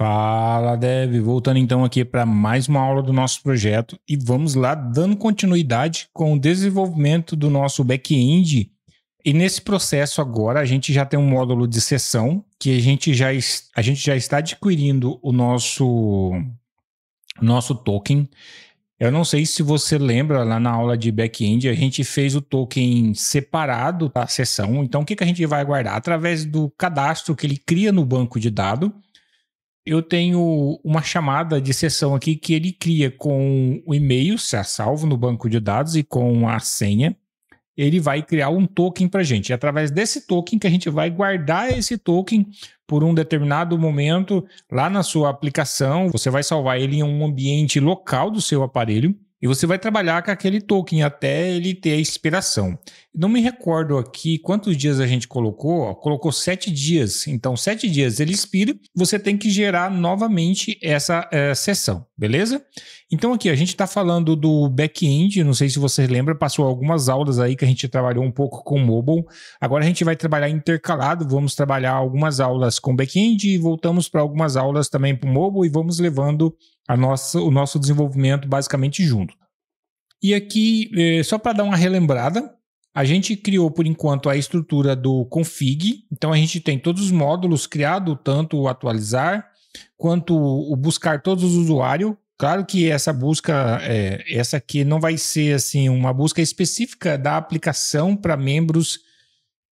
Fala, Dev. Voltando então aqui para mais uma aula do nosso projeto e vamos lá dando continuidade com o desenvolvimento do nosso back-end. E nesse processo agora a gente já tem um módulo de sessão que a gente já está adquirindo o nosso token. Eu não sei se você lembra, lá na aula de back-end a gente fez o token separado da sessão. Então o que a gente vai guardar? Através do cadastro que ele cria no banco de dados, eu tenho uma chamada de sessão aqui que ele cria com o e-mail salvo no banco de dados e com a senha. Ele vai criar um token para a gente. É através desse token que a gente vai guardar esse token por um determinado momento lá na sua aplicação. Você vai salvar ele em um ambiente local do seu aparelho e você vai trabalhar com aquele token até ele ter a expiração. Não me recordo aqui quantos dias a gente colocou. Colocou 7 dias. Então, 7 dias ele expira. Você tem que gerar novamente essa sessão, beleza? Então aqui a gente está falando do back-end. Não sei se você lembra, passou algumas aulas aí que a gente trabalhou um pouco com mobile. Agora a gente vai trabalhar intercalado. Vamos trabalhar algumas aulas com back-end e voltamos para algumas aulas também para o mobile e vamos levando o nosso desenvolvimento basicamente junto. E aqui, só para dar uma relembrada, a gente criou por enquanto a estrutura do config. Então a gente tem todos os módulos criados, tanto o atualizar quanto o buscar todos os usuários. Claro que essa busca, essa aqui não vai ser assim uma busca específica da aplicação para membros,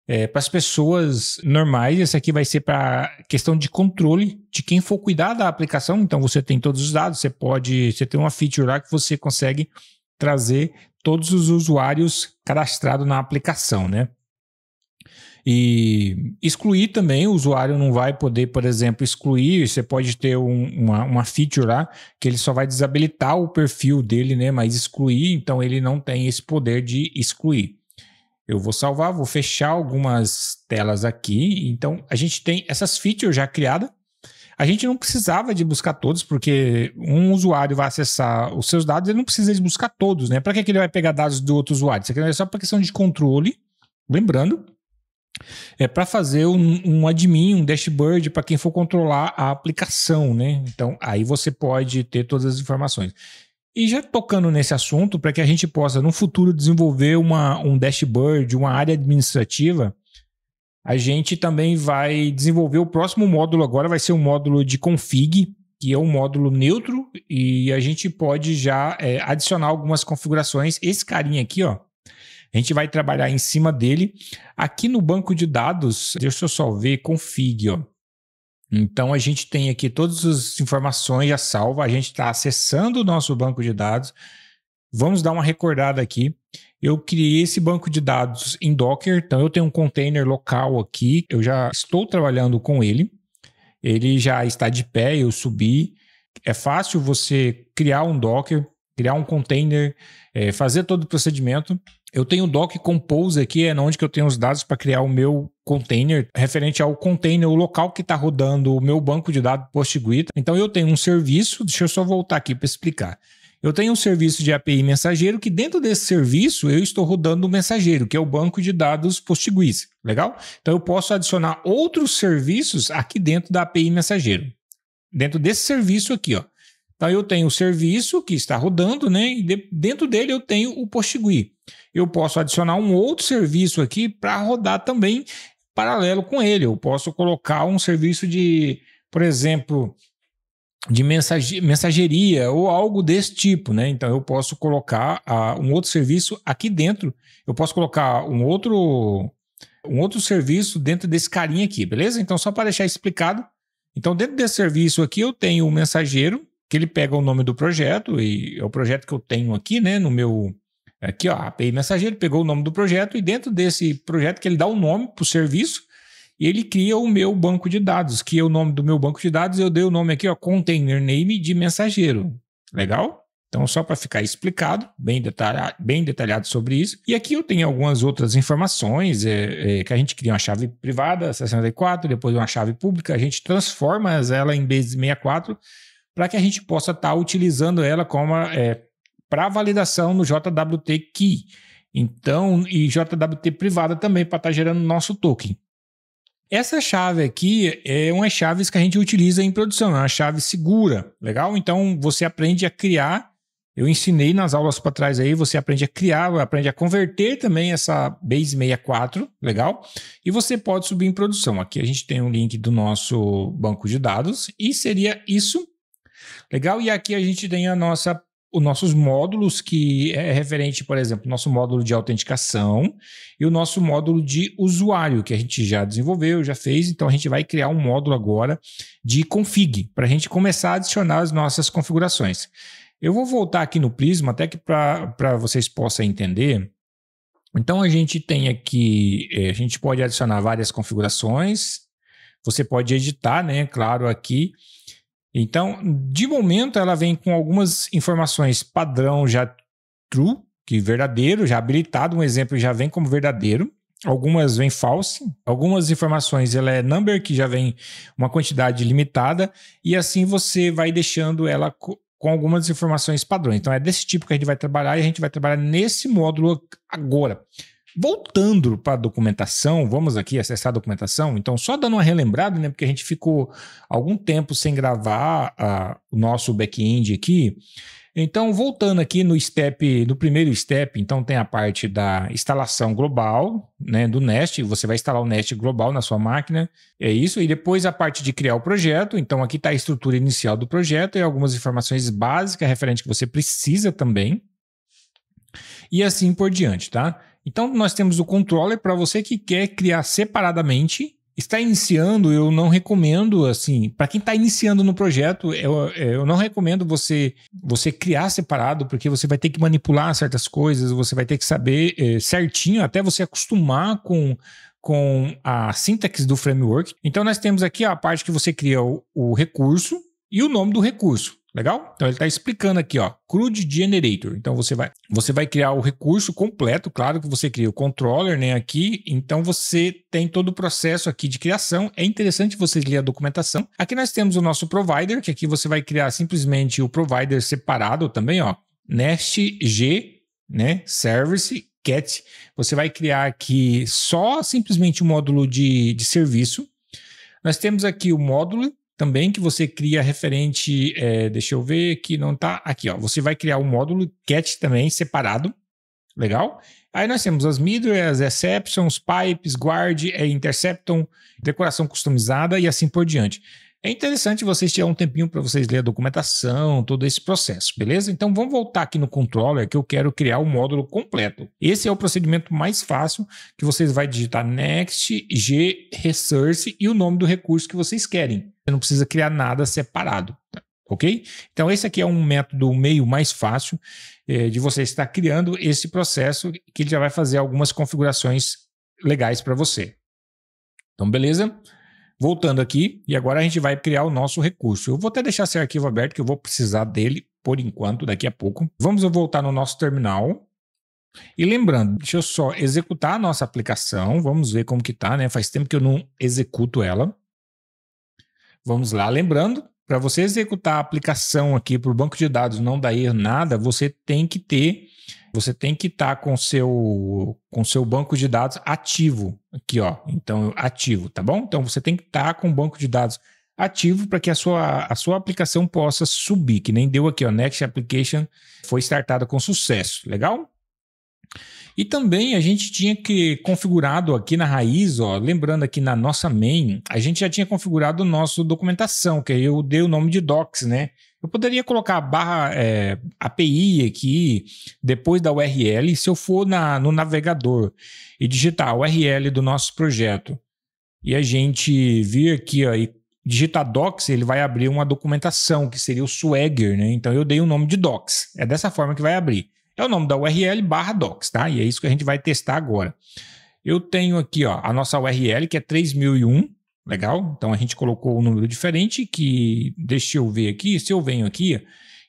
para as pessoas normais. Essa aqui vai ser para questão de controle de quem for cuidar da aplicação. Então você tem todos os dados, você tem uma feature lá que você consegue trazer todos os usuários cadastrados na aplicação, né? E excluir também, o usuário não vai poder, por exemplo, excluir. Você pode ter uma feature lá que ele só vai desabilitar o perfil dele, né? Mas excluir, então ele não tem esse poder de excluir. Eu vou salvar, vou fechar algumas telas aqui. Então a gente tem essas features já criadas. A gente não precisava de buscar todos, porque um usuário vai acessar os seus dados, ele não precisa de buscar todos, né? Para que ele vai pegar dados do outro usuário? Isso aqui é só para questão de controle. Lembrando, é para fazer um admin, um dashboard para quem for controlar a aplicação, né? Então, aí você pode ter todas as informações. E já tocando nesse assunto, para que a gente possa, no futuro, desenvolver um dashboard, uma área administrativa, a gente também vai desenvolver o próximo módulo agora, vai ser um módulo de config, que é um módulo neutro, e a gente pode já adicionar algumas configurações. Esse carinha aqui, ó, a gente vai trabalhar em cima dele. Aqui no banco de dados, deixa eu só ver, config, ó. Então a gente tem aqui todas as informações já salva, a gente está acessando o nosso banco de dados. Vamos dar uma recordada aqui. Eu criei esse banco de dados em Docker, então eu tenho um container local aqui, eu já estou trabalhando com ele. Ele já está de pé, eu subi. É fácil você criar um Docker, criar um container, fazer todo o procedimento. Eu tenho o Docker Compose aqui, é onde que eu tenho os dados para criar o meu container, referente ao container, o local que está rodando o meu banco de dados PostGrid. Então eu tenho um serviço, deixa eu só voltar aqui para explicar. Eu tenho um serviço de API mensageiro que dentro desse serviço eu estou rodando o mensageiro, que é o banco de dados PostGIS. Legal? Então eu posso adicionar outros serviços aqui dentro da API mensageiro. Dentro desse serviço aqui, ó. Então eu tenho o serviço que está rodando, né? E dentro dele eu tenho o PostGIS. Eu posso adicionar um outro serviço aqui para rodar também paralelo com ele. Eu posso colocar um serviço de, por exemplo, de mensageria ou algo desse tipo, né? Então eu posso colocar um outro serviço aqui dentro. Eu posso colocar um outro serviço dentro desse carinha aqui, beleza? Então só para deixar explicado. Então dentro desse serviço aqui eu tenho o mensageiro, que ele pega o nome do projeto, e é o projeto que eu tenho aqui, né? No meu... Aqui, ó, API mensageiro, pegou o nome do projeto, e dentro desse projeto que ele dá o nome para o serviço, e ele cria o meu banco de dados, que é o nome do meu banco de dados. Eu dei o nome aqui, ó, container name de mensageiro. Legal? Então, só para ficar explicado, bem detalhado sobre isso. E aqui eu tenho algumas outras informações, que a gente cria uma chave privada, 64, depois uma chave pública, a gente transforma ela em base 64 para que a gente possa estar utilizando ela como para validação no JWT Key. Então, e JWT privada também para estar gerando nosso token. Essa chave aqui é uma chave que a gente utiliza em produção, é uma chave segura, legal? Então você aprende a criar, eu ensinei nas aulas para trás aí, você aprende a criar, aprende a converter também essa base 64, legal? E você pode subir em produção. Aqui a gente tem um link do nosso banco de dados e seria isso, legal? E aqui a gente tem os nossos módulos, que é referente, por exemplo, nosso módulo de autenticação e o nosso módulo de usuário, que a gente já desenvolveu, já fez. Então, a gente vai criar um módulo agora de config, para a gente começar a adicionar as nossas configurações. Eu vou voltar aqui no Prisma, até que para vocês possam entender. Então, a gente tem aqui, a gente pode adicionar várias configurações, você pode editar, né? Claro, aqui. Então, de momento, ela vem com algumas informações padrão já true, que verdadeiro, já habilitado. Um exemplo já vem como verdadeiro. Algumas vêm false. Algumas informações ela é number, que já vem uma quantidade limitada. E assim você vai deixando ela com algumas informações padrões. Então, é desse tipo que a gente vai trabalhar e a gente vai trabalhar nesse módulo agora. Voltando para a documentação, vamos aqui acessar a documentação. Então, só dando uma relembrada, né, porque a gente ficou algum tempo sem gravar o nosso back-end aqui. Então, voltando aqui no primeiro step, então tem a parte da instalação global, né, do Nest. Você vai instalar o Nest global na sua máquina, é isso. E depois a parte de criar o projeto. Então, aqui está a estrutura inicial do projeto e algumas informações básicas referentes que você precisa também. E assim por diante, tá? Então, nós temos o controller para você que quer criar separadamente. Está iniciando, eu não recomendo, assim, para quem está iniciando no projeto, eu não recomendo você criar separado, porque você vai ter que manipular certas coisas, você vai ter que saber certinho, até você acostumar com a sintaxe do framework. Então, nós temos aqui a parte que você cria o recurso e o nome do recurso. Legal? Então ele está explicando aqui, ó, CRUD Generator. Então você vai criar o recurso completo, claro que você cria o controller, né, aqui. Então você tem todo o processo aqui de criação. É interessante vocês lerem a documentação. Aqui nós temos o nosso provider, que aqui você vai criar simplesmente o provider separado também, ó, Nest G, né, Service Cat. Você vai criar aqui só simplesmente o módulo de serviço. Nós temos aqui o módulo também que você cria referente, deixa eu ver que não tá aqui, ó. Você vai criar um módulo cat também separado, legal? Aí nós temos as middleware, as exceptions, pipes, guard, interception, decoração customizada e assim por diante. É interessante vocês tirar um tempinho para vocês lerem a documentação, todo esse processo, beleza? Então vamos voltar aqui no controller que eu quero criar o módulo completo. Esse é o procedimento mais fácil, que vocês vão digitar next, g, resource e o nome do recurso que vocês querem. Você não precisa criar nada separado, ok? Então esse aqui é um método meio mais fácil de você estar criando esse processo, que ele já vai fazer algumas configurações legais para você. Então beleza? Voltando aqui, e agora a gente vai criar o nosso recurso. Eu vou até deixar esse arquivo aberto, que eu vou precisar dele por enquanto, daqui a pouco. Vamos voltar no nosso terminal. E lembrando, deixa eu só executar a nossa aplicação. Vamos ver como que tá, né? Faz tempo que eu não executo ela. Vamos lá. Lembrando, para você executar a aplicação aqui para o banco de dados não dar erro nada, você tem que estar com o seu banco de dados ativo aqui, ó. Então, ativo, tá bom? Então, você tem que estar com o banco de dados ativo para que a sua aplicação possa subir, que nem deu aqui, ó. Next Application foi startada com sucesso, legal? E também a gente tinha que configurado aqui na raiz, ó, lembrando aqui na nossa main, a gente já tinha configurado o nosso documentação, que aí eu dei o nome de docs, né? Eu poderia colocar barra API aqui, depois da URL, se eu for no navegador e digitar a URL do nosso projeto e a gente vir aqui, ó, e digitar docs, ele vai abrir uma documentação, que seria o Swagger, né? Então eu dei o nome de docs. É dessa forma que vai abrir. É o nome da URL /docs, tá? E é isso que a gente vai testar agora. Eu tenho aqui, ó, a nossa URL, que é 3001, legal? Então a gente colocou um número diferente, que deixa eu ver aqui, se eu venho aqui,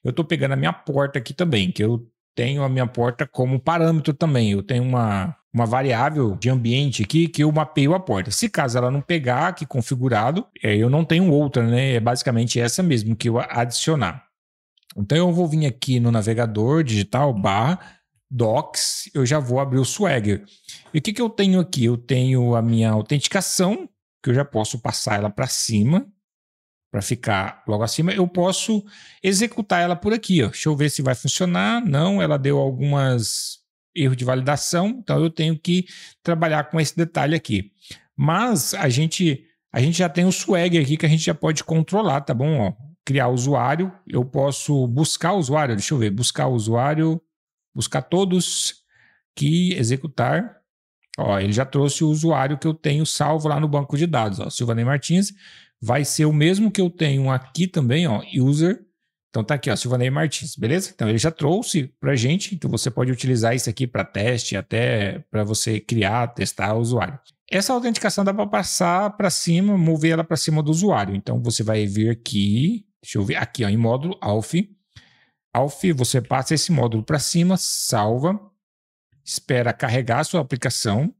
eu estou pegando a minha porta aqui também, que eu tenho a minha porta como parâmetro também. Eu tenho uma variável de ambiente aqui que eu mapeio a porta. Se caso ela não pegar aqui configurado, eu não tenho outra, né? É basicamente essa mesmo que eu adicionar. Então eu vou vir aqui no navegador digital /docs, eu já vou abrir o Swagger. E o que eu tenho aqui? Eu tenho a minha autenticação, que eu já posso passar ela para cima, para ficar logo acima. Eu posso executar ela por aqui, ó. Deixa eu ver se vai funcionar. Não, ela deu algumas erros de validação, então eu tenho que trabalhar com esse detalhe aqui. Mas a gente já tem o swag aqui que a gente já pode controlar, tá bom? Ó, criar usuário, eu posso buscar usuário, deixa eu ver, buscar usuário, buscar todos, que executar. Ó, ele já trouxe o usuário que eu tenho salvo lá no banco de dados, ó, Silvanei Martins. Vai ser o mesmo que eu tenho aqui também, ó, user. Então tá aqui, ó, Silvanei Martins, beleza? Então ele já trouxe pra gente, então você pode utilizar isso aqui para teste, até para você criar, testar o usuário. Essa autenticação dá para passar para cima, mover ela para cima do usuário. Então você vai vir aqui, deixa eu ver, aqui ó, em módulo Auth. Auth, você passa esse módulo para cima, salva, espera carregar a sua aplicação,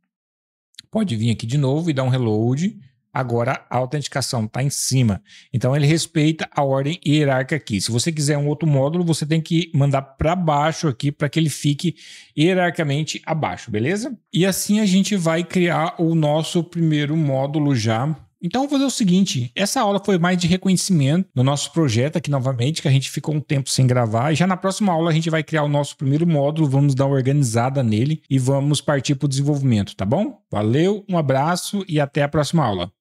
pode vir aqui de novo e dar um reload. Agora a autenticação está em cima. Então ele respeita a ordem hierárquica aqui. Se você quiser um outro módulo, você tem que mandar para baixo aqui para que ele fique hierarquicamente abaixo, beleza? E assim a gente vai criar o nosso primeiro módulo já. Então vou fazer o seguinte, essa aula foi mais de reconhecimento no nosso projeto aqui novamente, que a gente ficou um tempo sem gravar, e já na próxima aula a gente vai criar o nosso primeiro módulo, vamos dar uma organizada nele e vamos partir para o desenvolvimento, tá bom? Valeu, um abraço e até a próxima aula.